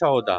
14،